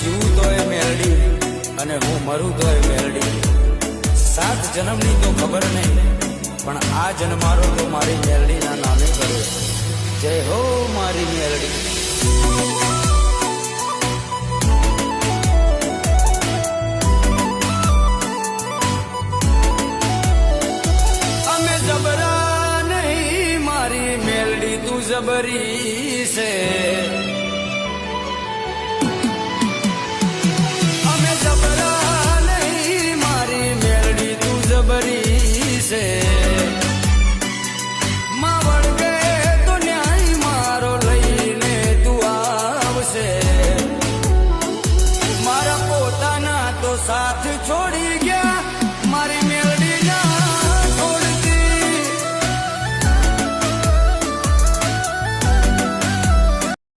જીવું તો એ મેલડી અને હું મરું તો એ મેલડી. 7 જન્મની તો ખબર નહીં, પણ આ જન્મારો તો મારી મેલડીના નામે કર્યો. જય હો મારી મેલડી.